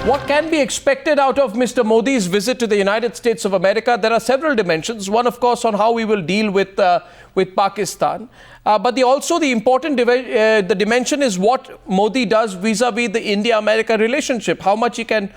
What can be expected out of Mr. Modi's visit to the United States of America? There are several dimensions. One, of course, on how we will deal with Pakistan. But the important the dimension is what Modi does vis-a-vis the India-America relationship. How much he can,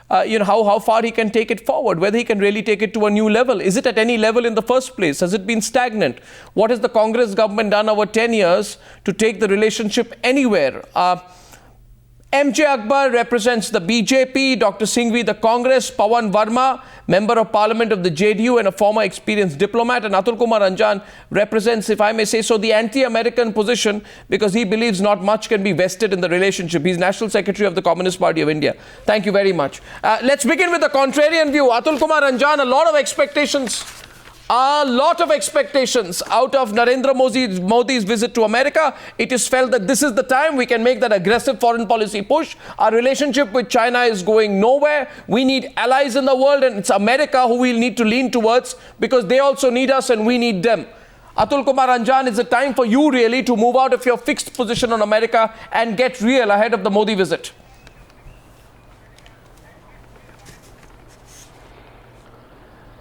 how far he can take it forward, whether he can really take it to a new level. Is it at any level in the first place? Has it been stagnant? What has the Congress government done over 10 years to take the relationship anywhere? MJ Akbar represents the BJP, Dr. Singhvi the Congress, Pavan Verma, Member of Parliament of the JDU and a former experienced diplomat, and Atul Kumar Anjaan represents, if I may say so, the anti-American position because he believes not much can be vested in the relationship. He's National Secretary of the Communist Party of India. Thank you very much. Let's begin with the contrarian view. Atul Kumar Anjaan, a lot of expectations out of Narendra Modi's visit to America. It is felt that this is the time we can make that aggressive foreign policy push. Our relationship with China is going nowhere. We need allies in the world, and it's America who we'll need to lean towards because they also need us and we need them. Atul Kumar Anjaan, it's a time for you really to move out of your fixed position on America and get real ahead of the Modi visit.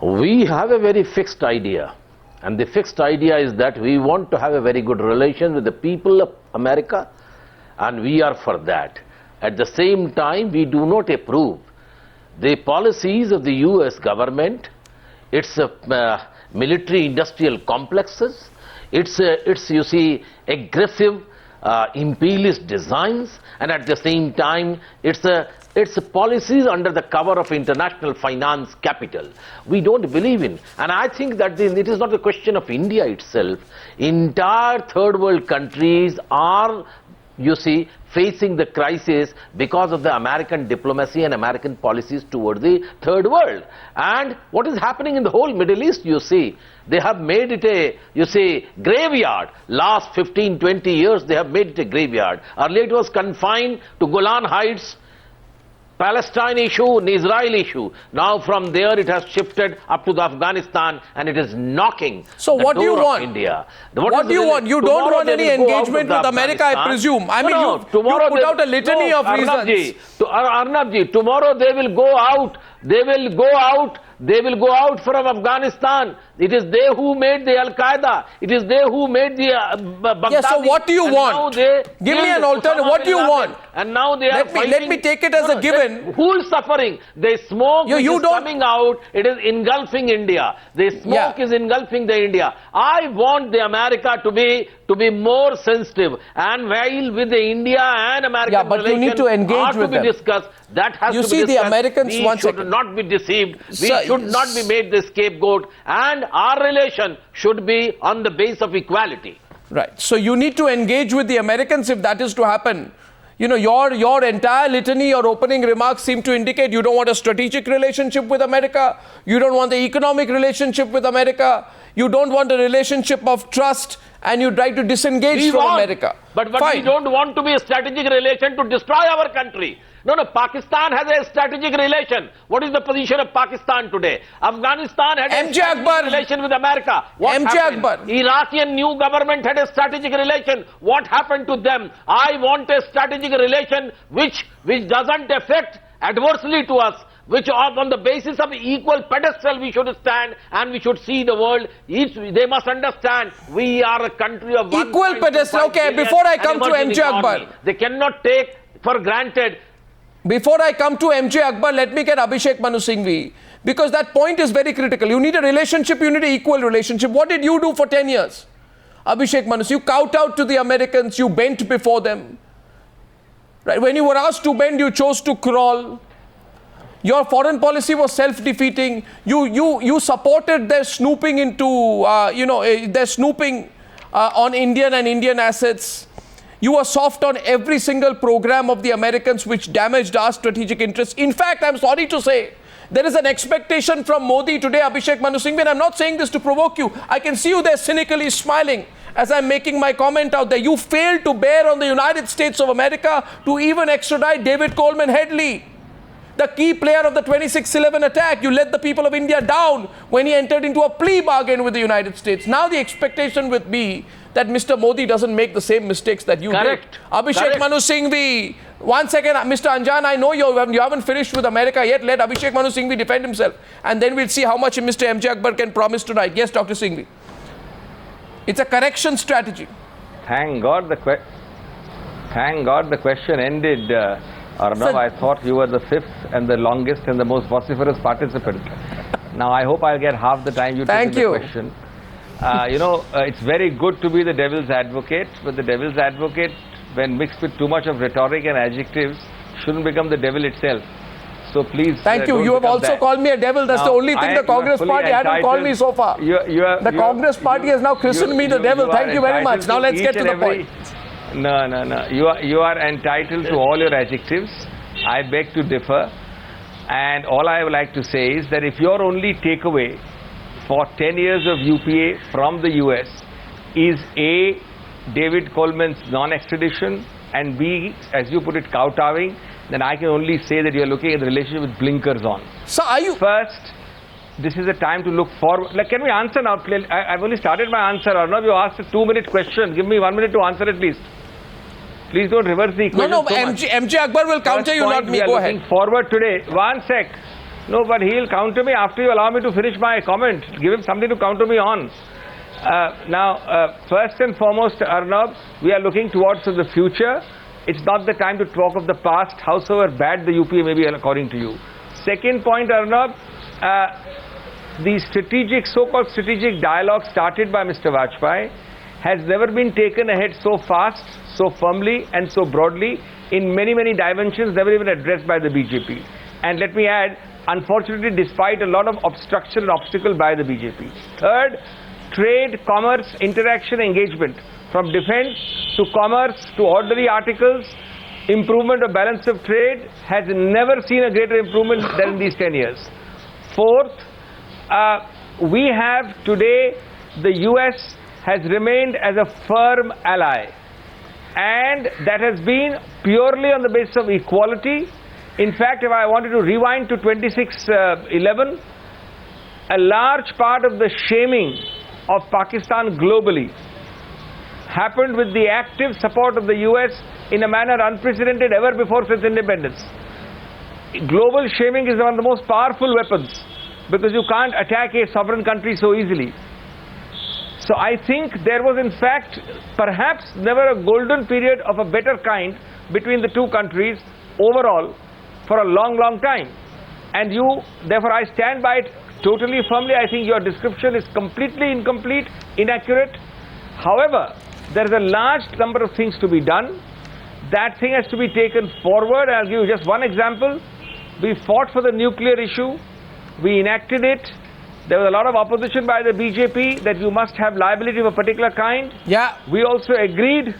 We have a very fixed idea, and the fixed idea is that we want to have a very good relation with the people of America, and we are for that. At the same time, we do not approve the policies of the US government, its military industrial complexes, its you see, aggressive imperialist designs, and at the same time, its policies under the cover of international finance capital. We don't believe in. And I think that it is not a question of India itself. Entire third world countries are, you see, facing the crisis because of the American diplomacy and American policies toward the third world. And what is happening in the whole Middle East, you see, they have made it a, you see, graveyard. Last 15, 20 years, they have made it a graveyard. Earlier it was confined to Golan Heights, Palestine issue, and Israel issue. Now from there it has shifted up to the Afghanistan, and it is knocking so the what do you door want? of India. What do you want? You don't want any engagement with America, I presume. I mean, you put out a litany of reasons. Arnab, tomorrow they will go out. They will go out from Afghanistan. It is they who made the Al-Qaeda. It is they who made the Baghdadi. Yes, so what do you want? Give me an alternative. What do you want? And now they are fighting. Let me take it as a given. Who is suffering? The smoke is coming out. It is engulfing India. The smoke is engulfing the India. I want the America to be more sensitive, and while with the India and American but you need to engage with them. Discussed. That has to be discussed. You see, the Americans, we should not be deceived. We should not be made the scapegoat, and our relation should be on the base of equality. Right. So you need to engage with the Americans if that is to happen. You know, your entire litany, your opening remarks seem to indicate you don't want a strategic relationship with America. You don't want the economic relationship with America. You don't want a relationship of trust, and you try to disengage from America. But we don't want to be a strategic relation to destroy our country. No, Pakistan has a strategic relation. What is the position of Pakistan today? Afghanistan had a strategic relation with America. What happened? Iraqi new government had a strategic relation. What happened to them? I want a strategic relation which doesn't affect adversely to us, which on the basis of equal pedestal we should stand, and we should see the world. They must understand we are a country of equal pedestal. Okay, before I come to MJ Akbar, they cannot take for granted. Before I come to MJ Akbar, let me get Abhishek Manu Singhvi, because that point is very critical. You need a relationship, you need an equal relationship. What did you do for 10 years? Abhishek Manu, you kowtowed to the Americans, you bent before them. Right? When you were asked to bend, you chose to crawl. Your foreign policy was self-defeating. You supported their snooping into, their snooping on Indian and Indian assets. You were soft on every single program of the Americans which damaged our strategic interests. In fact, I'm sorry to say, there is an expectation from Modi today, Abhishek Manu Singhvi, and I'm not saying this to provoke you. I can see you there cynically smiling as I'm making my comment out there. You failed to bear on the United States of America to even extradite David Coleman Headley, the key player of the 26/11 attack. You let the people of India down when he entered into a plea bargain with the United States. Now the expectation would be that Mr. Modi doesn't make the same mistakes that you did. Abhishek Manu Singhvi, 1 second, Mr. Anjaan, I know you haven't finished with America yet. Let Abhishek Manu Singhvi defend himself. And then we'll see how much Mr. MJ Akbar can promise tonight. Yes, Dr. Singhvi. It's a correction strategy. Thank God the question ended, Arnab. Sir, I thought you were the fifth and the longest and the most vociferous participant. Now I hope I'll get half the time you took in the question. It's very good to be the devil's advocate, but the devil's advocate, when mixed with too much of rhetoric and adjectives, shouldn't become the devil itself. So please. Thank you. You have also called me a devil. That's the only thing the Congress party hadn't called me so far. The Congress party has now christened me the devil. Thank you very much. Now let's get to the point. No. You are entitled to all your adjectives. I beg to differ. And all I would like to say is that if your only takeaway for 10 years of UPA from the US is A, David Coleman's non-extradition, and B, as you put it, kowtowing, then I can only say that you are looking at the relationship with blinkers on. So are you... First, this is a time to look forward. Like, can we answer now? I've only started my answer. Arnab, you asked a 2-minute question. Give me 1 minute to answer at least. Please don't reverse the equation. No, MJ Akbar will counter you, not me. Go ahead. Looking forward today. 1 sec. No, but he'll counter me after you allow me to finish my comment. Give him something to counter me on. First and foremost, Arnab, we are looking towards the future. It's not the time to talk of the past, howsoever bad the UPA may be, according to you. Second point, Arnab, the so-called strategic dialogue started by Mr. Vajpayee has never been taken ahead so fast, so firmly and so broadly in many, many dimensions, never even addressed by the BJP. And let me add, unfortunately, despite a lot of obstruction and obstacle by the BJP. Third, trade, commerce, interaction, engagement. From defense to commerce to ordinary articles, improvement of balance of trade has never seen a greater improvement than in these 10 years. Fourth, we have today, the US has remained as a firm ally, and that has been purely on the basis of equality. In fact, if I wanted to rewind to 26/11, a large part of the shaming of Pakistan globally happened with the active support of the US in a manner unprecedented ever before since independence. Global shaming is one of the most powerful weapons because you can't attack a sovereign country so easily. So I think there was in fact perhaps never a golden period of a better kind between the two countries overall for a long, long time. And therefore I stand by it totally firmly. I think your description is completely incomplete, inaccurate. However, there is a large number of things to be done. That thing has to be taken forward. I'll give you just one example. We fought for the nuclear issue. We enacted it. There was a lot of opposition by the BJP that you must have liability of a particular kind. Yeah. We also agreed.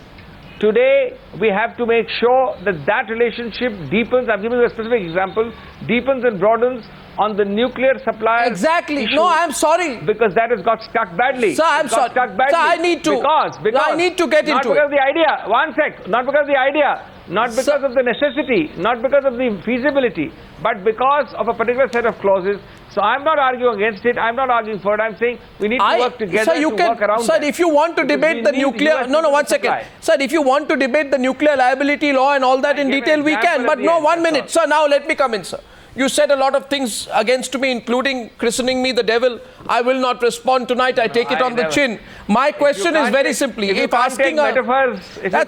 Today, we have to make sure that that relationship deepens. I'm giving you a specific example. Deepens and broadens on the nuclear supply. Exactly. No, I'm sorry. Because that has got stuck badly. Sir, I'm sorry. Stuck badly. Sir, I need to. Because I need to get into it. Not because of the idea. 1 sec. Not because of the idea. Not because of the necessity. Not because of the feasibility. But because of a particular set of clauses. So I'm not arguing against it. I'm not arguing for it. I'm saying we need to work together work around Sir, if you want to debate the nuclear... No, 1 second. Sir, if you want to debate the nuclear liability law and all that in detail, we can. But no, 1 minute. Sir, now let me come in, sir. You said a lot of things against me, including christening me the devil. I will not respond tonight. I take it on the chin. My question is very simply, if asking that's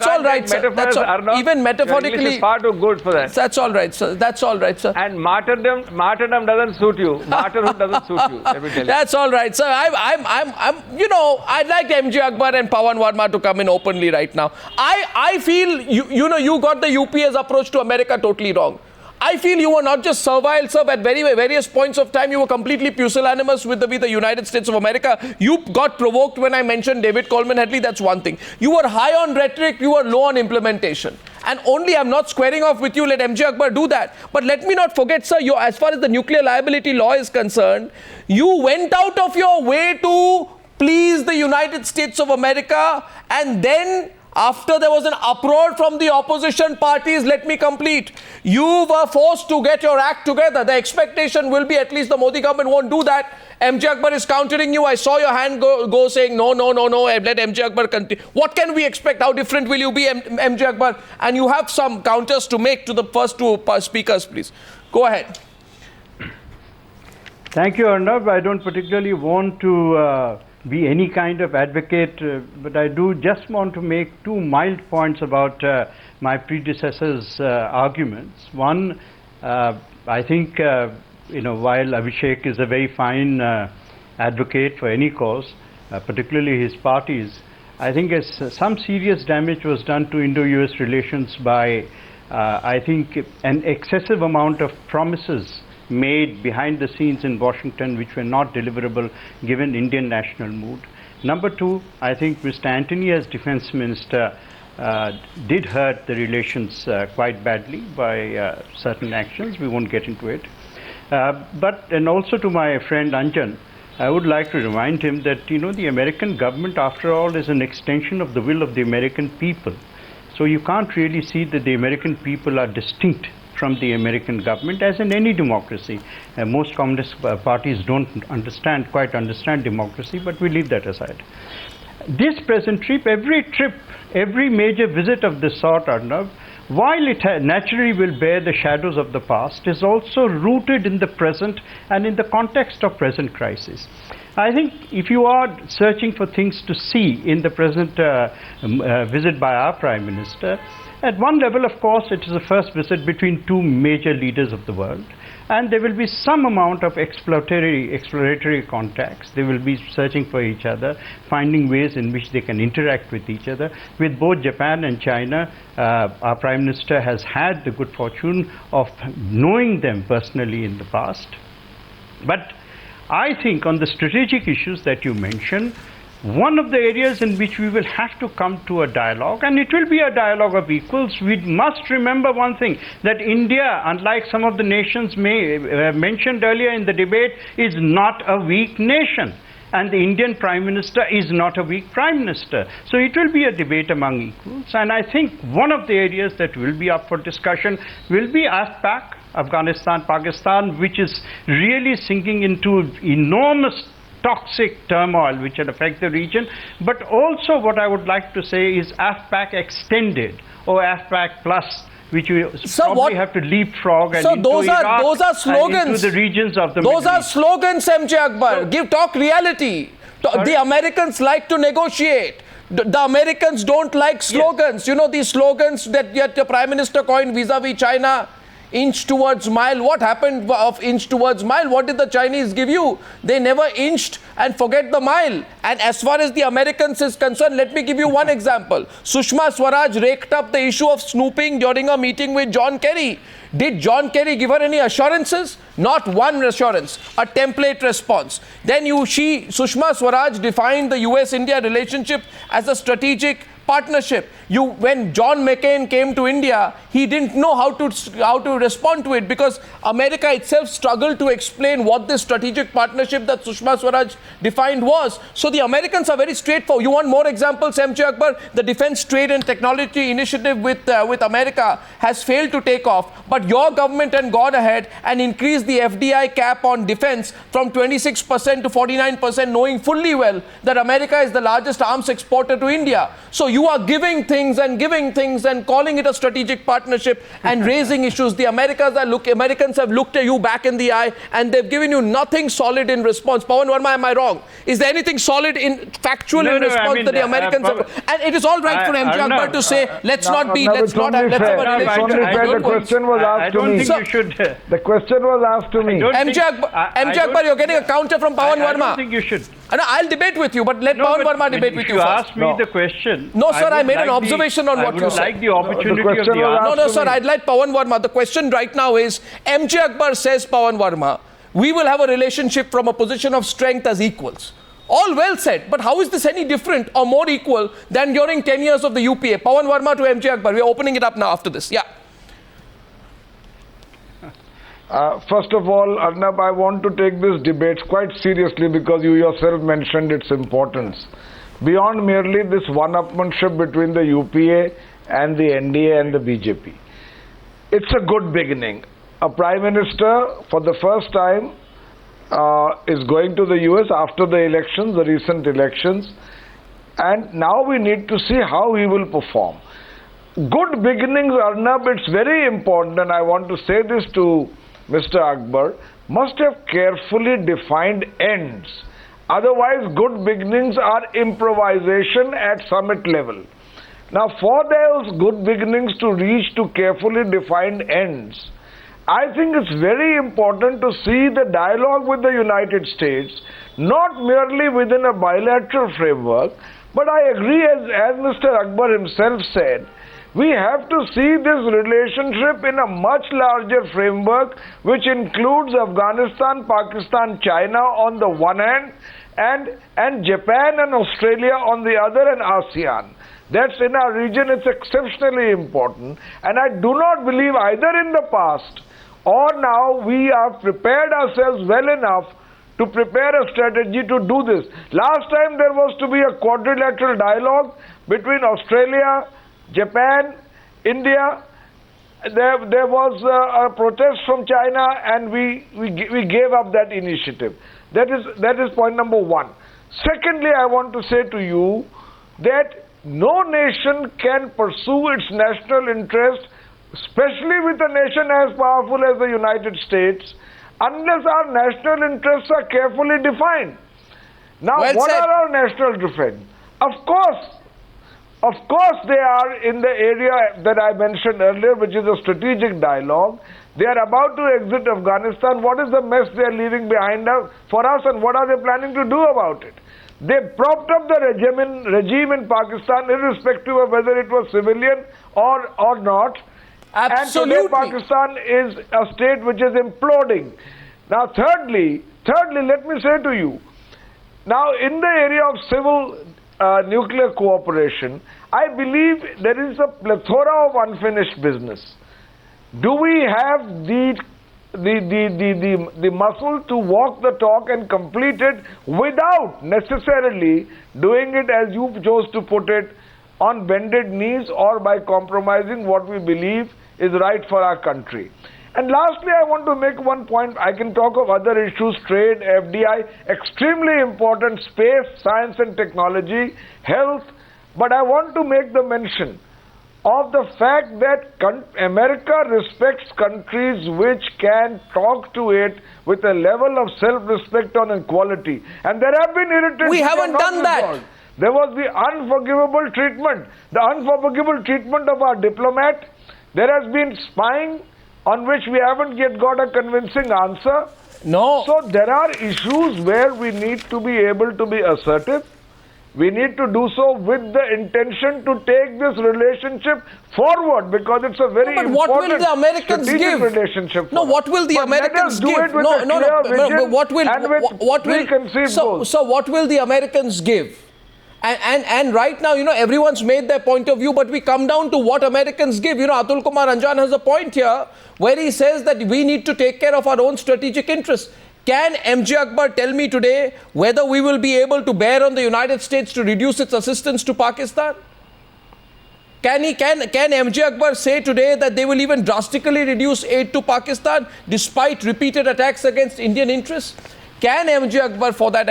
all right, sir. That's all. Even metaphorically, is far too good for that. That's all right, sir. That's all right, sir. And martyrdom doesn't suit you. Martyrhood doesn't suit you. Let me tell you. That's all right, sir. I'd like MJ Akbar and Pavan Verma to come in openly right now. I feel you got the UPA's approach to America totally wrong. I feel you were not just servile, sir. At various points of time, you were completely pusillanimous with the United States of America. You got provoked when I mentioned David Coleman Hadley. That's one thing. You were high on rhetoric. You were low on implementation. And only, I'm not squaring off with you. Let MJ Akbar do that. But let me not forget, sir, as far as the nuclear liability law is concerned, you went out of your way to please the United States of America and then After there was an uproar from the opposition parties, let me complete. You were forced to get your act together. The expectation will be at least the Modi government won't do that. MJ Akbar is countering you. I saw your hand go saying no, let MJ Akbar continue. What can we expect? How different will you be, MJ Akbar? And you have some counters to make to the first two speakers, please. Go ahead. Thank you, Arnab. I don't particularly want to be any kind of advocate, but I do just want to make two mild points about my predecessor's arguments. One, I think, while Abhishek is a very fine advocate for any cause, particularly his party's, I think some serious damage was done to Indo-US relations by, I think, an excessive amount of promises made behind the scenes in Washington which were not deliverable given Indian national mood. Number two, I think Mr. Antony as Defense Minister did hurt the relations quite badly by certain actions. We won't get into it. And also to my friend Anjaan, I would like to remind him that, the American government, after all, is an extension of the will of the American people. So you can't really see that the American people are distinct from the American government, as in any democracy. Most communist parties don't quite understand democracy, but we leave that aside. This present trip, every major visit of this sort, Arnab, while it naturally will bear the shadows of the past, is also rooted in the present and in the context of present crisis. I think if you are searching for things to see in the present visit by our Prime Minister, at one level, of course, it is the first visit between two major leaders of the world, and there will be some amount of exploratory contacts. They will be searching for each other, finding ways in which they can interact with each other. With both Japan and China, our Prime Minister has had the good fortune of knowing them personally in the past. But I think on the strategic issues that you mentioned, one of the areas in which we will have to come to a dialogue, and it will be a dialogue of equals, we must remember one thing, that India, unlike some of the nations mentioned earlier in the debate, is not a weak nation. And the Indian Prime Minister is not a weak Prime Minister. So it will be a debate among equals. And I think one of the areas that will be up for discussion will be AFPAC, Afghanistan, Pakistan, which is really sinking into enormous toxic turmoil which will affect the region. But also what I would like to say is AFPAC extended or AFPAC plus, which we probably have to leapfrog and into Iraq those are slogans. And into the regions of the Those Middle are East. slogans, MJ Akbar. Talk reality. The Americans like to negotiate. The Americans don't like slogans. Yes. These slogans that the Prime Minister coined vis-a-vis China, inch towards mile. What happened of inch towards mile? What did the Chinese give you? They never inched and forget the mile. And as far as the Americans is concerned, let me give you one example. Sushma Swaraj raked up the issue of snooping during a meeting with John Kerry. Did John Kerry give her any assurances? Not one assurance, a template response. Then Sushma Swaraj defined the US-India relationship as a strategic partnership. When John McCain came to India, he didn't know how to respond to it because America itself struggled to explain what this strategic partnership that Sushma Swaraj defined was. So the Americans are very straightforward. You want more examples, MJ Akbar? The Defense Trade and Technology Initiative with America has failed to take off, but your government had gone ahead and increased the FDI cap on defense from 26% to 49%, knowing fully well that America is the largest arms exporter to India. So you are giving things and calling it a strategic partnership and raising issues. The Americans have looked at you back in the eye and they've given you nothing solid in response. Pavan Verma, am I wrong? Is there anything solid in response that the Americans have? And it is all right for MJ Akbar to say, let's have a relationship. The question was asked to me. The question was asked to me. MJ Akbar, you're getting a counter from Pavan Verma. I don't think you should. I'll debate with you, but let Pavan Verma debate with you first. You asked me the question. No, sir, I made an observation on what you said. I would like the opportunity of the answer. No, sir, I'd like Pavan Verma. The question right now is, MJ Akbar says, Pavan Verma, we will have a relationship from a position of strength as equals. All well said, but how is this any different or more equal than during 10 years of the UPA? Pavan Verma to MJ Akbar. We're opening it up now after this. Yeah. First of all, Arnab, I want to take this debate quite seriously because you yourself mentioned its importance. beyond merely this one-upmanship between the UPA and the NDA and the BJP. It's a good beginning. A Prime Minister, for the first time, is going to the US after the elections, the recent elections, and now we need to see how he will perform. Good beginnings, Arnab, it's very important, and I want to say this to Mr. Akbar, must have carefully defined ends. Otherwise, good beginnings are improvisation at summit level. Now, for those good beginnings to reach to carefully defined ends, I think it's very important to see the dialogue with the United States, not merely within a bilateral framework, but I agree, as Mr. Akbar himself said, we have to see this relationship in a much larger framework, which includes Afghanistan, Pakistan, China on the one hand, and Japan and Australia on the other, and ASEAN. That's in our region, it's exceptionally important. And I do not believe either in the past or now we have prepared ourselves well enough to prepare a strategy to do this. Last time there was to be a quadrilateral dialogue between Australia, Japan, India. There was a protest from China, and we gave up that initiative. That is point number one. Secondly, I want to say to you that no nation can pursue its national interest, especially with a nation as powerful as the United States, unless our national interests are carefully defined. Now, what are our national defense? Of course, they are in the area that I mentioned earlier, which is a strategic dialogue. They are about to exit Afghanistan. What is the mess they are leaving behind for us, and what are they planning to do about it? They propped up the regime in Pakistan, irrespective of whether it was civilian or not. Absolutely. And today Pakistan is a state which is imploding. Now, thirdly, let me say to you, now in the area of civil nuclear cooperation, I believe there is a plethora of unfinished business. Do we have the muscle to walk the talk and complete it without necessarily doing it, as you chose to put it, on bended knees or by compromising what we believe is right for our country? And lastly, I want to make one point. I can talk of other issues, trade, FDI, extremely important, space, science and technology, health, but I want to make the mention of the fact that America respects countries which can talk to it with a level of self-respect on equality. And there have been irritants. We haven't done that. There was the unforgivable treatment of our diplomat. There has been spying on which we haven't yet got a convincing answer. No. So there are issues where we need to be able to be assertive. We need to do so with the intention to take this relationship forward, because it's a very important what will the Americans give? Relationship. No, what will the Americans give? So what will the Americans give? And right now, everyone's made their point of view, but we come down to what Americans give. Atul Kumar Anjaan has a point here where he says that we need to take care of our own strategic interests. Can MJ Akbar tell me today whether we will be able to bear on the United States to reduce its assistance to Pakistan? Can MJ Akbar say today that they will even drastically reduce aid to Pakistan despite repeated attacks against Indian interests? Can MJ Akbar, for that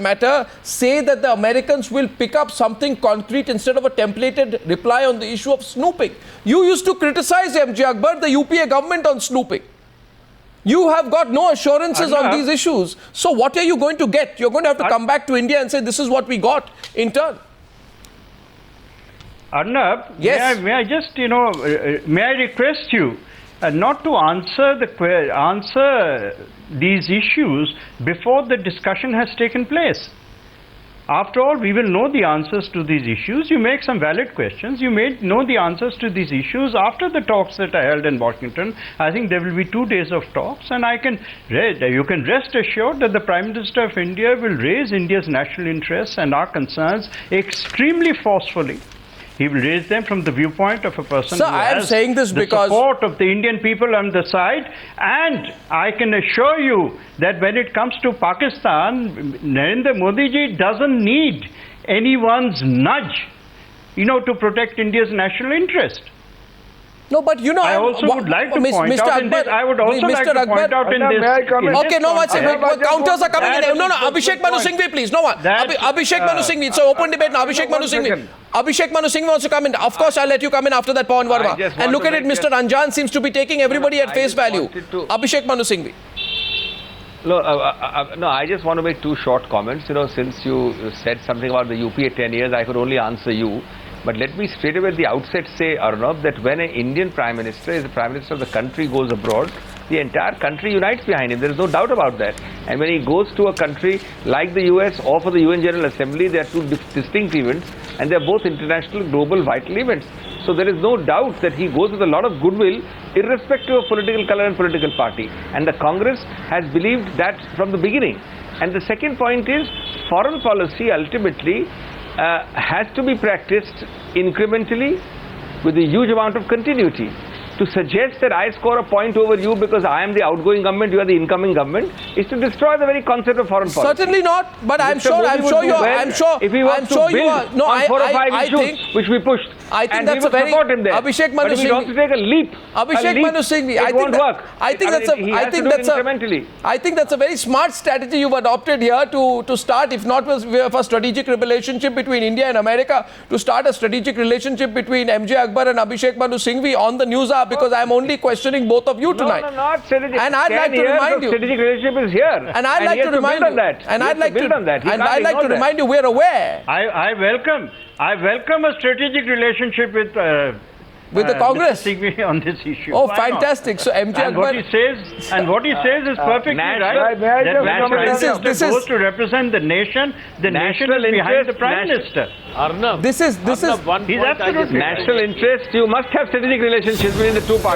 matter, say that the Americans will pick up something concrete instead of a templated reply on the issue of snooping? You used to criticize MJ Akbar, the UPA government, on snooping. You have got no assurances on these issues. So what are you going to get? You're going to have to come back to India and say this is what we got in turn. Arnab, yes. may I just, may I request you not to answer these issues before the discussion has taken place. After all, we will know the answers to these issues. You make some valid questions. You may know the answers to these issues after the talks that are held in Washington. I think there will be 2 days of talks, and you can rest assured that the Prime Minister of India will raise India's national interests and our concerns extremely forcefully. He will raise them from the viewpoint of a person who has the support of the Indian people on the side. And I can assure you that when it comes to Pakistan, Narendra Modi ji doesn't need anyone's nudge, to protect India's national interest. No, but I also would like to point out in this. I would also like to point out in this. Okay, no one second. Counters are coming in. No, Abhishek Manu Singhvi, please. No one. Abhishek Manu Singhvi. It's an open debate now. Abhishek Manu Singhvi. Abhishek Manu Singhvi wants to come in. Of course, I'll let you come in after that, Pavan Verma. And look at it, Mr. Anjaan seems to be taking everybody at face value. Abhishek Manu Singhvi. No, I just want to make two short comments. Since you said something about the UPA 10 years, I could only answer you. But let me straight away at the outset say, Arnab, that when an Indian Prime Minister is the Prime Minister of the country goes abroad, the entire country unites behind him. There is no doubt about that. And when he goes to a country like the US or for the UN General Assembly, they are two distinct events and they are both international, global, vital events. So there is no doubt that he goes with a lot of goodwill, irrespective of political color and political party. And the Congress has believed that from the beginning. And the second point is, foreign policy ultimately has to be practiced incrementally with a huge amount of continuity. To suggest that I score a point over you because I am the outgoing government, you are the incoming government, is to destroy the very concept of foreign policy. Certainly not, but I'm sure you are. No, I think which we pushed. I think that's a very Abhishek Manu Singhvi. But if we want to take a leap, Abhishek Manu Singhvi, it won't work. I think that's a very smart strategy you've adopted here to start, if not with a strategic relationship between India and America, to start a strategic relationship between MJ Akbar and Abhishek Manu Singhvi on the Newshour, because I'm only questioning both of you tonight. No, not strategic. And I'd like to remind you. Strategic relationship is here. And I'd like to remind you. And I'd like to remind you, we're aware. I welcome a strategic relationship with the Congress Singhvi on this issue. Oh, fantastic! So MJ Akbar, what he says is perfectly right. That is supposed to represent the nation. The nation is behind the Prime Minister. Arnab, He's absolutely national interest. You must have strategic relationships between the two parties.